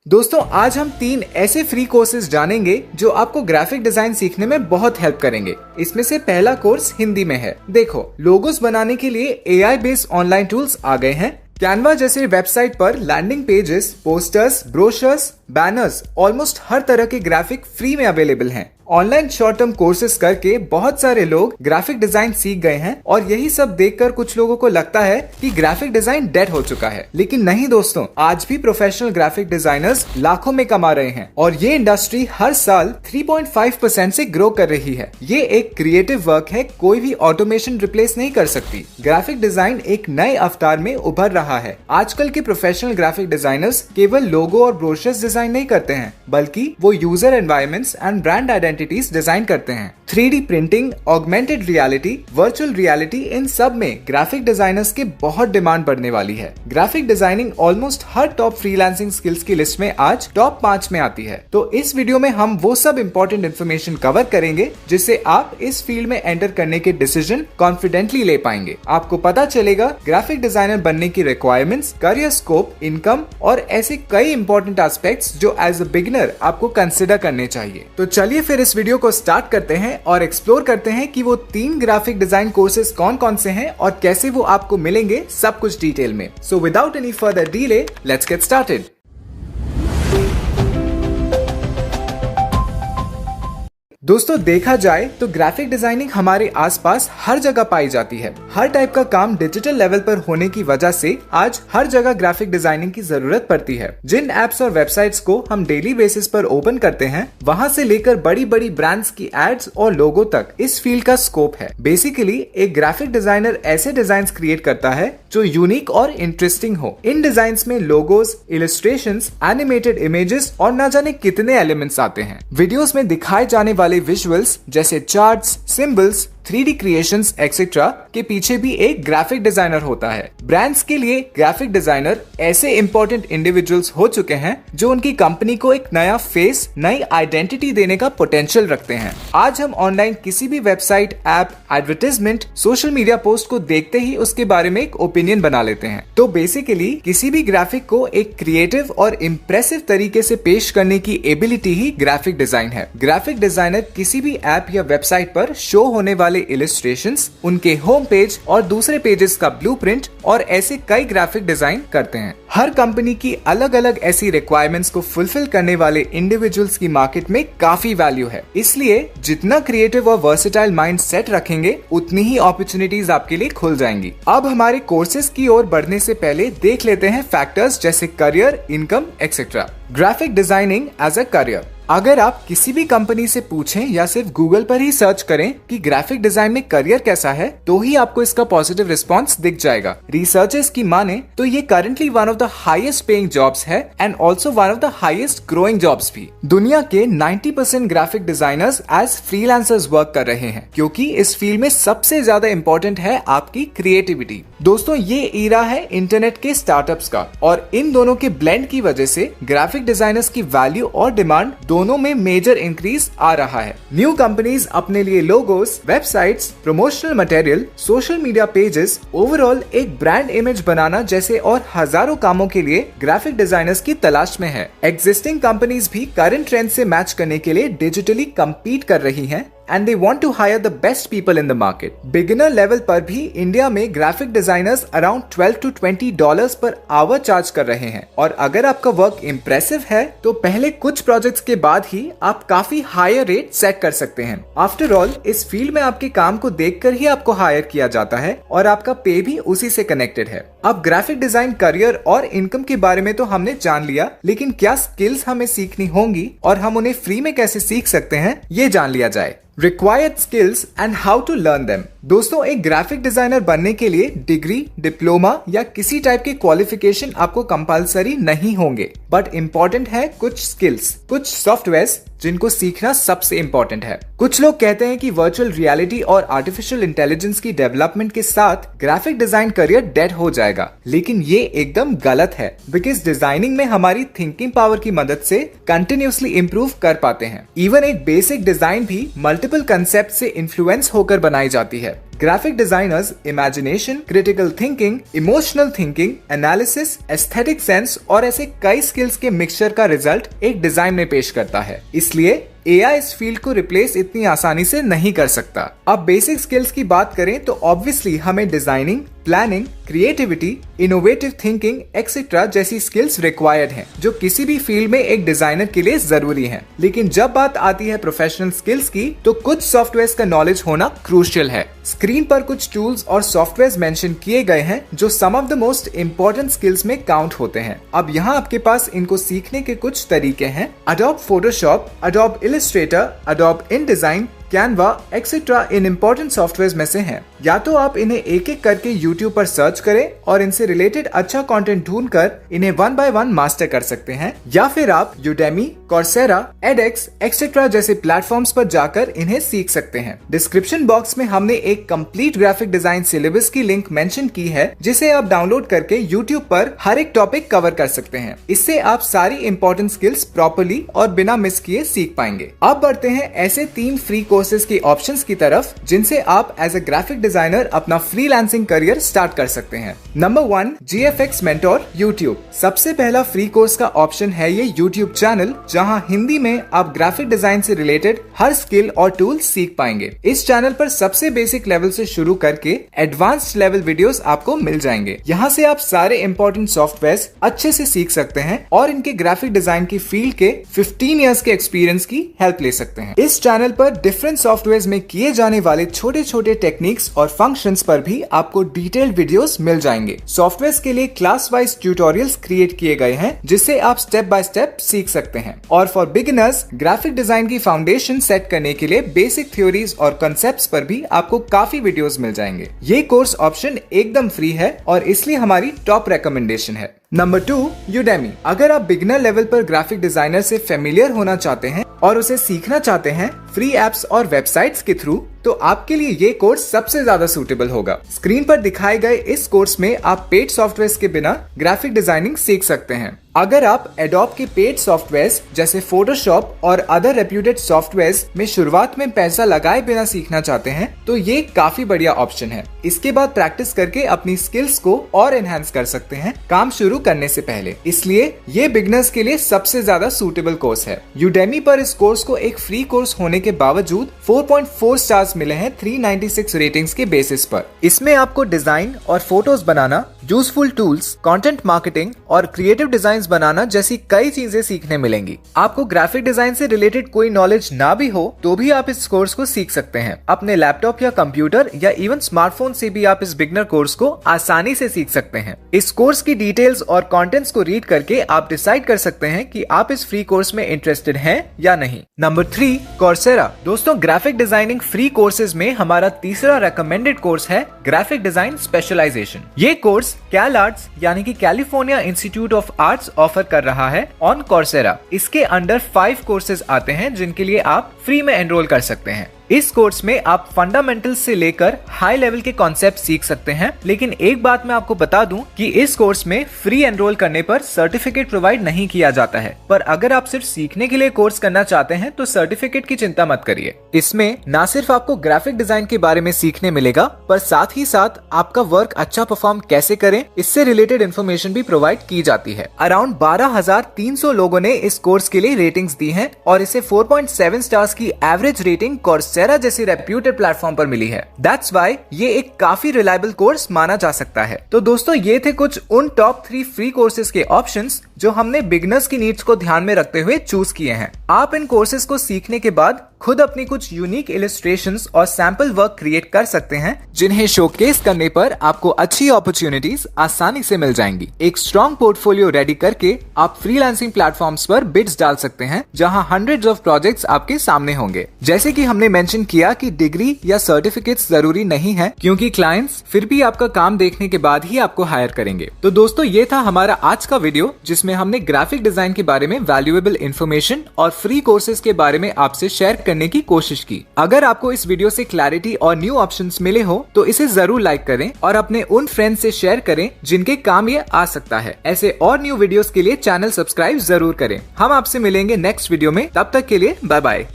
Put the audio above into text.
दोस्तों आज हम 3 ऐसे फ्री कोर्सेज जानेंगे जो आपको ग्राफिक डिजाइन सीखने में बहुत हेल्प करेंगे। इसमें से पहला कोर्स हिंदी में है। देखो, लोगोस बनाने के लिए AI बेस्ड ऑनलाइन टूल्स आ गए हैं। कैनवा जैसे वेबसाइट पर landing pages, posters, brochures, banners, almost हर तरह के ग्राफिक फ्री में अवेलेबल हैं। ऑनलाइन शॉर्ट टर्म कोर्सेज करके बहुत सारे लोग ग्राफिक डिजाइन सीख गए हैं और यही सब देखकर कुछ लोगों को लगता है कि ग्राफिक डिजाइन डेड हो चुका है, लेकिन नहीं दोस्तों, आज भी प्रोफेशनल ग्राफिक डिजाइनर्स लाखों में कमा रहे हैं और ये इंडस्ट्री हर साल 3.5% से ग्रो कर रही है। ये एक क्रिएटिव वर्क है, कोई भी ऑटोमेशन रिप्लेस नहीं कर सकती। ग्राफिक डिजाइन एक नए अवतार में उभर रहा है। आजकल के प्रोफेशनल ग्राफिक डिजाइनर्स केवल लोगो और ब्रोशर्स डिजाइन नहीं करते हैं, बल्कि वो user environments and brand identities design करते हैं। 3D printing, augmented reality, virtual reality, इन सब में ग्राफिक डिजाइनर्स के बहुत डिमांड बढ़ने वाली है। ग्राफिक डिजाइनिंग ऑलमोस्ट हर टॉप फ्रीलांसिंग स्किल्स की लिस्ट में आज टॉप 5 में आती है। तो इस वीडियो में हम वो सब इंपॉर्टेंट इन्फॉर्मेशन कवर करेंगे जिससे आप इस फील्ड में एंटर करने के डिसीजन कॉन्फिडेंटली ले पाएंगे। आपको पता चलेगा ग्राफिक डिजाइनर बनने की रिक्वायरमेंट्स, करियर स्कोप, इनकम और ऐसे कई इंपॉर्टेंट एस्पेक्ट्स जो एज अ बिगिनर आपको कंसिडर करने चाहिए। तो चलिए फिर इस वीडियो को स्टार्ट करते हैं और एक्सप्लोर करते हैं कि वो 3 ग्राफिक डिजाइन कोर्सेज कौन कौन से हैं और कैसे वो आपको मिलेंगे, सब कुछ डिटेल में। So without any further delay, let's get started. दोस्तों देखा जाए तो ग्राफिक डिजाइनिंग हमारे आसपास हर जगह पाई जाती है। हर टाइप का काम डिजिटल लेवल पर होने की वजह से आज हर जगह ग्राफिक डिजाइनिंग की जरूरत पड़ती है। जिन एप्स और वेबसाइट्स को हम डेली बेसिस पर ओपन करते हैं, वहां से लेकर बड़ी बड़ी ब्रांड्स की एड्स और लोगो तक इस फील्ड का स्कोप है। बेसिकली एक ग्राफिक डिजाइनर ऐसे डिजाइन क्रिएट करता है जो यूनिक और इंटरेस्टिंग हो। इन डिजाइन्स में लोगोस, इलस्ट्रेशंस, एनिमेटेड इमेजेस और न जाने कितने एलिमेंट्स आते हैं। वीडियोस में दिखाए जाने वाले विजुअल्स जैसे charts, symbols, 3D creations etcetera के पीछे भी एक ग्राफिक डिजाइनर होता है। ब्रांड्स के लिए ग्राफिक डिजाइनर ऐसे इंपॉर्टेंट इंडिविजुअल्स हो चुके हैं जो उनकी कंपनी को एक नया फेस, नई आइडेंटिटी देने का पोटेंशियल रखते हैं। आज हम ऑनलाइन किसी भी website, app, advertisement, social media post को देखते ही उसके बारे में एक ओपिनियन बना लेते हैं। तो बेसिकली किसी भी ग्राफिक को एक क्रिएटिव और इम्प्रेसिव तरीके से पेश करने की एबिलिटी ही ग्राफिक डिजाइन है। ग्राफिक डिजाइनर किसी भी ऐप या वेबसाइट पर शो होने वाले इलस्ट्रेशंस, उनके होम पेज और दूसरे पेजेस का ब्लूप्रिंट और ऐसे कई ग्राफिक डिजाइन करते हैं। हर कंपनी की अलग अलग ऐसी रिक्वायरमेंट्स को फुलफिल करने वाले इंडिविजुअल्स की मार्केट में काफी वैल्यू है। इसलिए जितना क्रिएटिव और वर्सेटाइल माइंड सेट रखेंगे, उतनी ही अपॉर्चुनिटीज आपके लिए खुल जाएंगी। अब हमारे कोर्सेज की ओर बढ़ने से पहले देख लेते हैं फैक्टर्स जैसे career, income etcetera. Graphic designing as a career. अगर आप किसी भी कंपनी से पूछें या सिर्फ गूगल पर ही सर्च करें कि ग्राफिक डिजाइन में करियर कैसा है, तो ही आपको इसका पॉजिटिव रिस्पांस दिख जाएगा। रिसर्चर्स की माने तो ये currently one of the highest paying jobs है and also one of the highest growing jobs भी। दुनिया के 90% graphic designers as freelancers work कर रहे हैं, क्योंकि इस फील्ड में सबसे ज्यादा इंपॉर्टेंट है आपकी क्रिएटिविटी। दोस्तों ये ईरा है इंटरनेट के स्टार्टअप्स का और इन दोनों के ब्लेंड की वजह से ग्राफिक डिजाइनर्स की वैल्यू और डिमांड दोनों में मेजर इंक्रीज आ रहा है। न्यू कंपनीज अपने लिए logos, websites, promotional material, social media pages, overall एक ब्रांड इमेज बनाना जैसे और हजारों कामों के लिए ग्राफिक डिजाइनर्स की तलाश में है। एग्जिस्टिंग कंपनीज भी करंट ट्रेंड से मैच करने के लिए डिजिटली कम्पीट कर रही हैं and they want to hire the best people in the market. Beginner level पर भी इंडिया में graphic designers around $12 to $20 per hour charge कर रहे हैं और अगर आपका वर्क इम्प्रेसिव है तो पहले कुछ प्रोजेक्ट्स के बाद ही आप काफी हायर रेट सेट कर सकते हैं। आफ्टर ऑल इस फील्ड में आपके काम को देखकर ही आपको हायर किया जाता है और आपका पे भी उसी से कनेक्टेड है। अब ग्राफिक डिजाइन करियर और इनकम के बारे में तो हमने जान लिया, लेकिन क्या स्किल्स हमें सीखनी होंगी और हम उन्हें फ्री में कैसे सीख सकते हैं, ये जान लिया जाए। Required skills and how to learn them. दोस्तों एक ग्राफिक डिजाइनर बनने के लिए डिग्री, डिप्लोमा या किसी टाइप के क्वालिफिकेशन आपको कंपलसरी नहीं होंगे, बट इम्पोर्टेंट है कुछ स्किल्स, कुछ सॉफ्टवेयर्स जिनको सीखना सबसे इम्पोर्टेंट है। कुछ लोग कहते हैं कि वर्चुअल रियलिटी और आर्टिफिशियल इंटेलिजेंस की डेवलपमेंट के साथ ग्राफिक डिजाइन करियर डेड हो जाएगा, लेकिन ये एकदम गलत है, बिकॉज डिजाइनिंग में हमारी थिंकिंग पावर की मदद से कंटिन्यूअसली इंप्रूव कर पाते हैं। इवन एक बेसिक डिजाइन भी मल्टीपल कंसेप्ट से इन्फ्लुएंस होकर बनाई जाती है। Graphic designers imagination, critical thinking, emotional thinking, analysis, aesthetic sense और ऐसे कई स्किल्स के मिक्सचर का रिजल्ट एक डिजाइन में पेश करता है। इसलिए AI इस फील्ड को रिप्लेस इतनी आसानी से नहीं कर सकता। अब बेसिक स्किल्स की बात करें तो ऑब्वियसली हमें designing, planning, creativity, innovative thinking etcetera जैसी स्किल्स रिक्वायर्ड हैं, जो किसी भी फील्ड में एक डिजाइनर के लिए जरूरी हैं। लेकिन जब बात आती है प्रोफेशनल स्किल्स की, तो कुछ सॉफ्टवेयर का नॉलेज होना क्रूशियल है। स्क्रीन पर कुछ टूल्स और सॉफ्टवेयर मेंशन किए गए हैं जो some of the most important skills में काउंट होते हैं। अब यहाँ आपके पास इनको सीखने के कुछ तरीके हैं। Adobe Photoshop, Adobe Illustrator, Adobe InDesign, Canva etcetera इन इम्पोर्टेंट सॉफ्टवेयर में से हैं। या तो आप इन्हें एक एक करके YouTube पर सर्च करें और इनसे रिलेटेड अच्छा कंटेंट ढूंढकर इन्हें 1 by 1 मास्टर कर सकते हैं, या फिर आप Udemy, Coursera, edX एक्सेट्रा जैसे प्लेटफॉर्म्स पर जाकर इन्हें सीख सकते हैं। डिस्क्रिप्शन बॉक्स में हमने एक कंप्लीट ग्राफिक डिजाइन सिलेबस की लिंक मेंशन की है, जिसे आप डाउनलोड करके YouTube पर हर एक टॉपिक कवर कर सकते हैं। इससे आप सारी इंपॉर्टेंट स्किल्स प्रॉपर्ली और बिना मिस किए सीख पाएंगे। अब बढ़ते हैं ऐसे 3 फ्री कोर्सेज की ऑप्शंस की तरफ, जिनसे आप एज ए ग्राफिक डिजाइनर अपना फ्रीलांसिंग करियर स्टार्ट कर सकते हैं। Number 1, GFX mentor YouTube। सबसे पहला फ्री कोर्स का ऑप्शन है ये YouTube चैनल, जहां हिंदी में आप ग्राफिक डिजाइन से रिलेटेड हर स्किल और टूल सीख पाएंगे। इस चैनल पर सबसे बेसिक लेवल से शुरू करके एडवांस्ड लेवल वीडियोस आपको मिल जाएंगे। यहाँ से आप सारे इंपॉर्टेंट सॉफ्टवेयर अच्छे से सीख सकते हैं और इनके ग्राफिक डिजाइन की फील्ड के 15 इयर्स के एक्सपीरियंस की हेल्प ले सकते हैं। इस चैनल पर डिफरेंट सॉफ्टवेयर में किए जाने वाले छोटे छोटे टेक्निक्स और फंक्शंस पर भी आपको डिटेल्ड वीडियोस मिल जाएंगे। सॉफ्टवेयर के लिए क्लास वाइज ट्यूटोरियल्स क्रिएट किए गए हैं, जिससे आप स्टेप बाय स्टेप सीख सकते हैं। और फॉर बिगिनर्स, ग्राफिक डिजाइन की फाउंडेशन सेट करने के लिए बेसिक थ्योरीज और कॉन्सेप्ट्स पर भी आपको काफी वीडियोस मिल जाएंगे। ये कोर्स ऑप्शन एकदम फ्री है और इसलिए हमारी टॉप रिकमेंडेशन है। Number 2, Udemy। अगर आप बिगिनर लेवल पर ग्राफिक डिजाइनर से फेमिलियर होना चाहते हैं और उसे सीखना चाहते हैं फ्री एप्स और वेबसाइट्स के थ्रू, तो आपके लिए ये कोर्स सबसे ज्यादा सूटेबल होगा। स्क्रीन पर दिखाए गए इस कोर्स में आप पेड सॉफ्टवेयर के बिना ग्राफिक डिजाइनिंग सीख सकते हैं। अगर आप एडोब के पेड सॉफ्टवेयर जैसे फोटोशॉप और अदर रेप्यूटेड सॉफ्टवेयर में शुरुआत में पैसा लगाए बिना सीखना चाहते हैं, तो ये काफी बढ़िया ऑप्शन है। इसके बाद प्रैक्टिस करके अपनी स्किल्स को और एनहांस कर सकते हैं काम शुरू करने से पहले। इसलिए ये बिगिनर्स के लिए सबसे ज्यादा सूटेबल कोर्स है। Udemy पर इस कोर्स को एक फ्री कोर्स होने के बावजूद 4.4 स्टार्स मिले हैं 396 रेटिंग्स के बेसिस पर। इसमें आपको डिजाइन और फोटोज बनाना, यूजफुल टूल्स, कंटेंट मार्केटिंग और क्रिएटिव डिजाइन्स बनाना जैसी कई चीजें सीखने मिलेंगी। आपको ग्राफिक डिजाइन से रिलेटेड कोई नॉलेज ना भी हो तो भी आप इस कोर्स को सीख सकते हैं। अपने लैपटॉप या कंप्यूटर या इवन स्मार्टफोन से भी आप इस बिगिनर कोर्स को आसानी से सीख सकते हैं। इस कोर्स की डिटेल्स और कंटेंट्स को रीड करके आप डिसाइड कर सकते हैं कि आप इस फ्री कोर्स में इंटरेस्टेड हैं या नहीं। Number 3, Coursera। दोस्तों, ग्राफिक डिजाइनिंग फ्री कोर्सेज में हमारा तीसरा रेकमेंडेड कोर्स है ग्राफिक डिजाइन स्पेशलाइजेशन। ये कोर्स CalArts यानी कि California institute of arts offer कर रहा है ऑन Coursera। इसके अंडर 5 कोर्सेज आते हैं जिनके लिए आप फ्री में एनरोल कर सकते हैं। इस कोर्स में आप फंडामेंटल्स से लेकर हाई लेवल के कॉन्सेप्ट सीख सकते हैं। लेकिन एक बात मैं आपको बता दूं कि इस कोर्स में फ्री एनरोल करने पर सर्टिफिकेट प्रोवाइड नहीं किया जाता है। पर अगर आप सिर्फ सीखने के लिए कोर्स करना चाहते हैं तो सर्टिफिकेट की चिंता मत करिए। इसमें न सिर्फ आपको ग्राफिक डिजाइन के बारे में सीखने मिलेगा, पर साथ ही साथ आपका वर्क अच्छा परफॉर्म कैसे करें, इससे रिलेटेड इन्फॉर्मेशन भी प्रोवाइड की जाती है। अराउंड 12,300 लोगों ने इस कोर्स के लिए रेटिंग्स दी हैं और इसे 4.7 स्टार्स की एवरेज रेटिंग Coursera जैसी रेप्यूटेड प्लेटफॉर्म पर मिली है। That's why ये एक काफी रिलायबल कोर्स माना जा सकता है। तो दोस्तों, ये थे कुछ उन टॉप 3 फ्री कोर्सेज के ऑप्शंस जो हमने बिगिनर्स की नीड्स को ध्यान में रखते हुए चूज किए हैं। आप इन कोर्सेज को सीखने के बाद खुद अपनी कुछ यूनिक इलस्ट्रेशंस और सैंपल वर्क क्रिएट कर सकते हैं, जिन्हें शोकेस करने पर आपको अच्छी अपॉर्चुनिटीज आसानी से मिल जाएंगी। एक स्ट्रॉन्ग पोर्टफोलियो रेडी करके आप फ्रीलांसिंग प्लेटफॉर्म्स पर बिड्स डाल सकते हैं, जहां हंड्रेड्स ऑफ प्रोजेक्ट्स आपके सामने होंगे। जैसे कि हमने मेंशन किया कि डिग्री या सर्टिफिकेट्स जरूरी नहीं है, क्योंकि क्लाइंट्स फिर भी आपका काम देखने के बाद ही आपको हायर करेंगे। तो दोस्तों, ये था हमारा आज का वीडियो, जिसमें हमने ग्राफिक डिजाइन के बारे में वैल्यूएबल इन्फॉर्मेशन और फ्री कोर्सेज के बारे में आपसे शेयर करने की कोशिश की। अगर आपको इस वीडियो से क्लैरिटी और न्यू ऑप्शंस मिले हो तो इसे जरूर लाइक करें और अपने उन फ्रेंड्स से शेयर करें जिनके काम ये आ सकता है। ऐसे और न्यू वीडियोस के लिए चैनल सब्सक्राइब जरूर करें। हम आपसे मिलेंगे नेक्स्ट वीडियो में। तब तक के लिए बाय बाय।